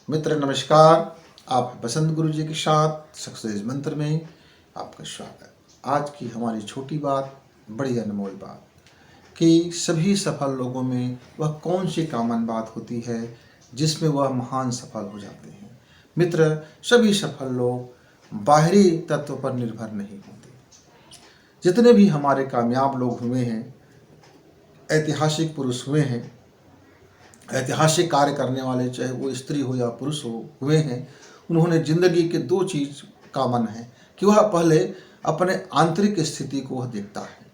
मित्र नमस्कार। आप बसंत गुरु जी के साथ सक्सेस मंत्र में आपका स्वागत। आज की हमारी छोटी बात, बड़ी अनमोल बात कि सभी सफल लोगों में वह कौन सी कॉमन बात होती है जिसमें वह महान सफल हो जाते हैं। मित्र, सभी सफल लोग बाहरी तत्व पर निर्भर नहीं होते। जितने भी हमारे कामयाब लोग हुए हैं, ऐतिहासिक पुरुष हुए हैं, ऐतिहासिक कार्य करने वाले, चाहे वो स्त्री हो या पुरुष हुए हैं, उन्होंने ज़िंदगी के दो चीज़ कॉमन है कि वह पहले अपने आंतरिक स्थिति को वह देखता है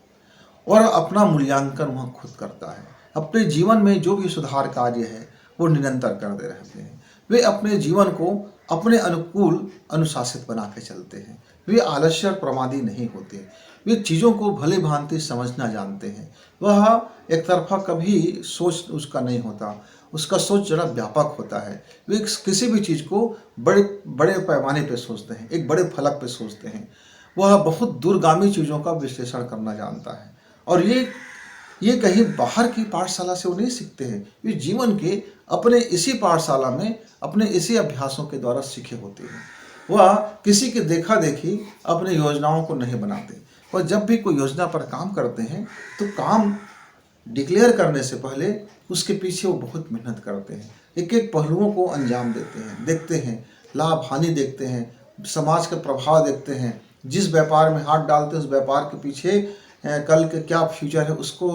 और अपना मूल्यांकन वह खुद करता है। अपने जीवन में जो भी सुधार कार्य है वो निरंतर करते रहते हैं। वे अपने जीवन को अपने अनुकूल अनुशासित बना के चलते हैं। वे आलस्य और प्रमादी नहीं होते। वे चीज़ों को भली भांति समझना जानते हैं। वह एक तरफा कभी सोच उसका नहीं होता, उसका सोच जरा व्यापक होता है। वे किसी भी चीज़ को बड़े बड़े पैमाने पे सोचते हैं, एक बड़े फलक पे सोचते हैं। वह बहुत दूरगामी चीज़ों का विश्लेषण करना जानता है और ये कहीं बाहर की पाठशाला से वो नहीं सीखते हैं। वे जीवन के अपने इसी पाठशाला में अपने इसी अभ्यासों के द्वारा सीखे होते हैं। वह किसी की देखा देखी अपनी योजनाओं को नहीं बनाते। वह जब भी कोई योजना पर काम करते हैं तो काम डिक्लेयर करने से पहले उसके पीछे वो बहुत मेहनत करते हैं। एक एक पहलुओं को अंजाम देते हैं, देखते हैं, लाभ हानि देखते हैं, समाज के प्रभाव देखते हैं। जिस व्यापार में हाथ डालते हैं उस व्यापार के पीछे कल के क्या फ्यूचर है उसको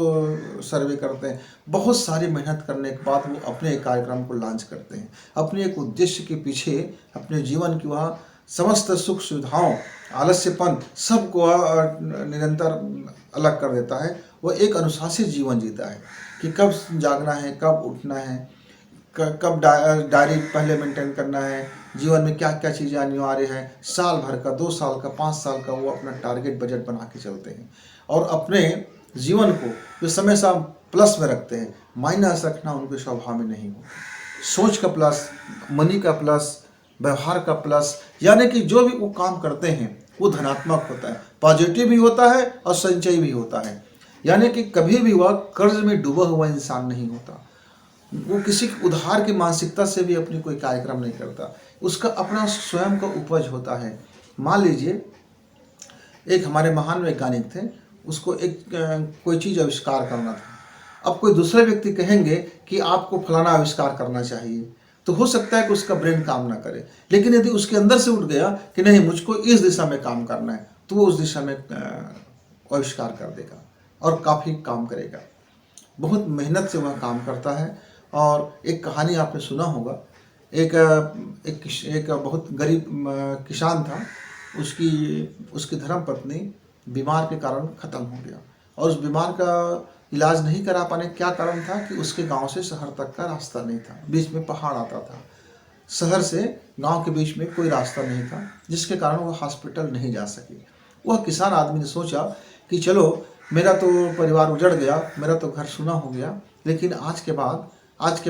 सर्वे करते हैं। बहुत सारी मेहनत करने के बाद वो अपने एक कार्यक्रम को लॉन्च करते हैं। अपने एक उद्देश्य के पीछे अपने जीवन की वह समस्त सुख सुविधाओं, आलस्यपन सबको निरंतर अलग कर देता है। वह एक अनुशासित जीवन जीता है कि कब जागना है, कब उठना है, कब डायरी पहले मेंटेन करना है, जीवन में क्या क्या चीज़ें अनिवार्य है, साल भर का, 2 साल का, 5 साल का वो अपना टारगेट बजट बना के चलते हैं और अपने जीवन को वे हमेशा प्लस में रखते हैं। माइनस रखना उनके स्वभाव में नहीं होता। सोच का प्लस, मनी का प्लस, व्यवहार का प्लस, यानी कि जो भी वो काम करते हैं वो धनात्मक होता है, पॉजिटिव भी होता है और संचय भी होता है। यानी कि कभी भी वह कर्ज में डूबा हुआ इंसान नहीं होता। वो किसी उधार की मानसिकता से भी अपनी कोई कार्यक्रम नहीं करता। उसका अपना स्वयं का उपज होता है। मान लीजिए एक हमारे महान वैज्ञानिक थे, उसको एक कोई चीज़ आविष्कार करना था। अब कोई दूसरे व्यक्ति कहेंगे कि आपको फलाना आविष्कार करना चाहिए, तो हो सकता है कि उसका ब्रेन काम ना करे। लेकिन यदि उसके अंदर से उठ गया कि नहीं, मुझको इस दिशा में काम करना है, तो वो उस दिशा में आविष्कार कर देगा और काफ़ी काम करेगा। बहुत मेहनत से वह काम करता है। और एक कहानी आपने सुना होगा, एक बहुत गरीब किसान था। उसकी धर्मपत्नी बीमार के कारण ख़त्म हो गया और उस बीमार का इलाज नहीं करा पाने क्या कारण था कि उसके गांव से शहर तक का रास्ता नहीं था, बीच में पहाड़ आता था। शहर से गांव के बीच में कोई रास्ता नहीं था, जिसके कारण वो हॉस्पिटल नहीं जा सकी। वह किसान आदमी ने सोचा कि चलो, मेरा तो परिवार उजड़ गया, मेरा तो घर सूना हो गया, लेकिन आज के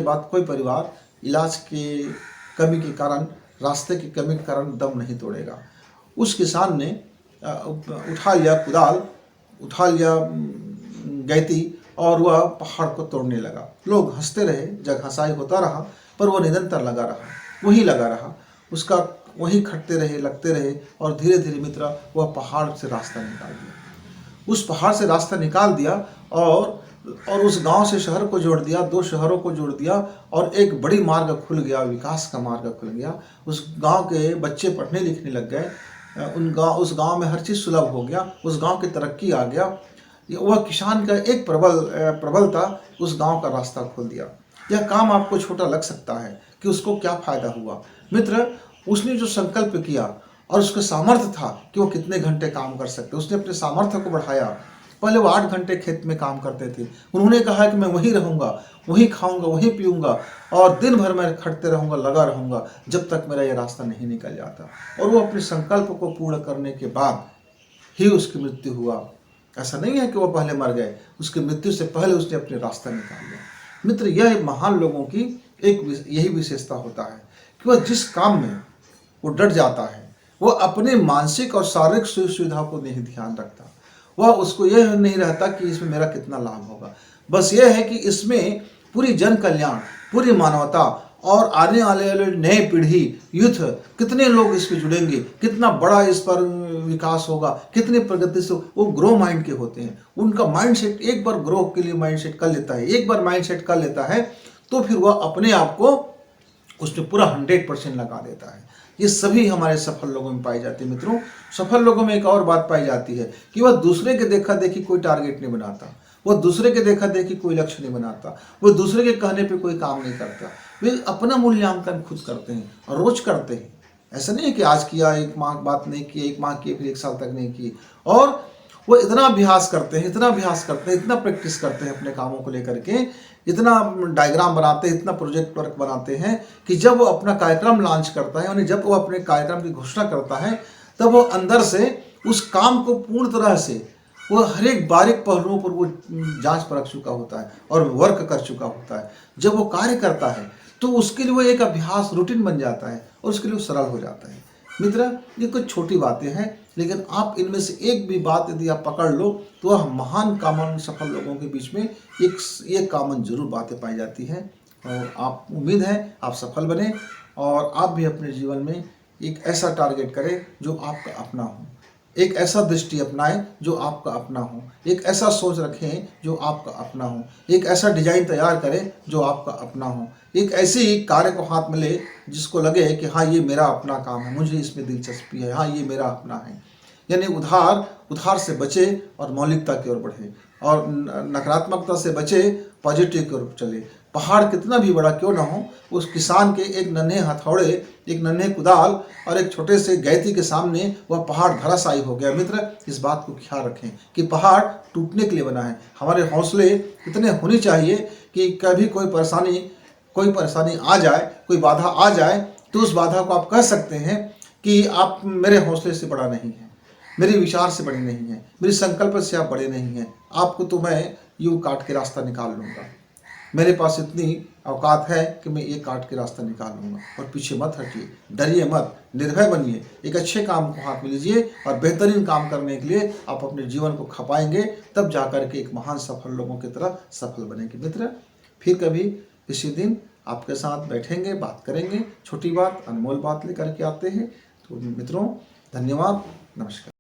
बाद कोई परिवार इलाज की कमी के कारण, रास्ते की कमी के कारण दम नहीं तोड़ेगा। उस किसान ने उठा लिया कुदाल, उठा लिया गैती और वह पहाड़ को तोड़ने लगा। लोग हंसते रहे, जग हंसाई होता रहा, पर वह निरंतर लगा रहा। उसका वही खटते रहे, लगते रहे और धीरे धीरे मित्र वह पहाड़ से रास्ता निकाल दिया। उस पहाड़ से रास्ता निकाल दिया और उस गांव से शहर को जोड़ दिया, 2 शहरों को जोड़ दिया और एक बड़ी मार्ग खुल गया, विकास का मार्ग खुल गया। उस गांव के बच्चे पढ़ने लिखने लग गए। उस गांव में हर चीज़ सुलभ हो गया, उस गांव की तरक्की आ गया। वह किसान का एक प्रबलता उस गांव का रास्ता खोल दिया। यह काम आपको छोटा लग सकता है कि उसको क्या फायदा हुआ। मित्र, उसने जो संकल्प किया और उसका सामर्थ्य था कि वो कितने घंटे काम कर सकते, उसने अपने सामर्थ्य को बढ़ाया। पहले वो 8 घंटे खेत में काम करते थे। उन्होंने कहा कि मैं वहीं रहूँगा, वहीं खाऊंगा, वहीं पीऊँगा और दिन भर मैं खटते रहूँगा, लगा रहूँगा जब तक मेरा ये रास्ता नहीं निकल जाता। और वो अपने संकल्प को पूर्ण करने के बाद ही उसकी मृत्यु हुआ। ऐसा नहीं है कि वो पहले मर गए, उसकी मृत्यु से पहले उसने अपने रास्ता निकाल लिया। मित्र, यह महान लोगों की एक यही विशेषता होता है कि वह जिस काम में वो डट जाता है, वो अपने मानसिक और शारीरिक सुविधा को नहीं ध्यान रखता। वह उसको यह नहीं रहता कि इसमें मेरा कितना लाभ होगा, बस यह है कि इसमें पूरी जन कल्याण, पूरी मानवता और आने वाले नए पीढ़ी यूथ कितने लोग इस पे जुड़ेंगे, कितना बड़ा इस पर विकास होगा, कितनी प्रगति से वो ग्रो माइंड के होते हैं। उनका माइंडसेट एक बार ग्रो के लिए माइंडसेट कर लेता है, एक बार माइंडसेट कर लेता है तो फिर वह अपने आप को उसमें पूरा 100% लगा देता है। ये सभी हमारे सफल लोगों में पाई जाती है। मित्रों, सफल लोगों में एक और बात पाई जाती है कि वह दूसरे के देखा देखी कोई टारगेट नहीं बनाता, वह दूसरे के देखा देखी कोई लक्ष्य नहीं बनाता, वह दूसरे के कहने पे कोई काम नहीं करता। वे अपना मूल्यांकन खुद करते हैं और रोज करते हैं। ऐसा नहीं है कि आज किया, एक माह बात नहीं की, एक माह की, फिर एक साल तक नहीं की। और वो इतना अभ्यास करते हैं, इतना अभ्यास करते हैं, इतना प्रैक्टिस करते हैं अपने कामों को लेकर के, इतना डायग्राम बनाते हैं, इतना प्रोजेक्ट वर्क बनाते हैं कि जब वो अपना कार्यक्रम लॉन्च करता है, यानी जब वो अपने कार्यक्रम की घोषणा करता है, तब वो अंदर से उस काम को पूर्ण तरह से वो हर एक बारीक पहलुओं पर वो जांच परख चुका होता है और वर्क कर चुका होता है। जब वो कार्य करता है तो उसके लिए वो एक अभ्यास रूटीन बन जाता है और उसके लिए वो सरल हो जाता है। मित्र, ये कुछ छोटी बातें हैं, लेकिन आप इनमें से एक भी बात यदि आप पकड़ लो तो वह महान कॉमन सफल लोगों के बीच में एक कॉमन जरूर बातें पाई जाती हैं। और आप उम्मीद है आप सफल बने और आप भी अपने जीवन में एक ऐसा टारगेट करें जो आपका अपना हो, एक ऐसा दृष्टि अपनाएं जो आपका अपना हो, एक ऐसा सोच रखें जो आपका अपना हो, एक ऐसा डिजाइन तैयार करें जो आपका अपना हो, एक ऐसे ही कार्य को हाथ में ले जिसको लगे कि हाँ ये मेरा अपना काम है, मुझे इसमें दिलचस्पी है, हाँ ये मेरा अपना है। यानी उधार से बचे और मौलिकता की ओर बढ़े और नकारात्मकता से बचे, पॉजिटिव की ओर चले। पहाड़ कितना भी बड़ा क्यों ना हो, उस किसान के एक नन्हे हथौड़े, एक नन्हे कुदाल और एक छोटे से गैती के सामने वह पहाड़ धराशायी हो गया। मित्र, इस बात को ख्याल रखें कि पहाड़ टूटने के लिए बना है। हमारे हौसले इतने होने चाहिए कि कभी कोई परेशानी आ जाए, कोई बाधा आ जाए तो उस बाधा को आप कह सकते हैं कि आप मेरे हौसले से बड़ा नहीं है, मेरे विचार से बड़े नहीं हैं, मेरे संकल्प से आप बड़े नहीं हैं, आपको तो मैं यूं काट के रास्ता निकाल लूँगा। मेरे पास इतनी औकात है कि मैं ये काट के रास्ता निकाल लूँगा। और पीछे मत हटिए, डरिए मत, निर्भय बनिए, एक अच्छे काम को हाथ में लीजिए और बेहतरीन काम करने के लिए आप अपने जीवन को खपाएंगे, तब जाकर के एक महान सफल लोगों की तरह सफल बनेंगे। मित्र, फिर कभी किसी दिन आपके साथ बैठेंगे, बात करेंगे, छोटी बात अनमोल बात लेकर के आते हैं। तो मित्रों, धन्यवाद, नमस्कार।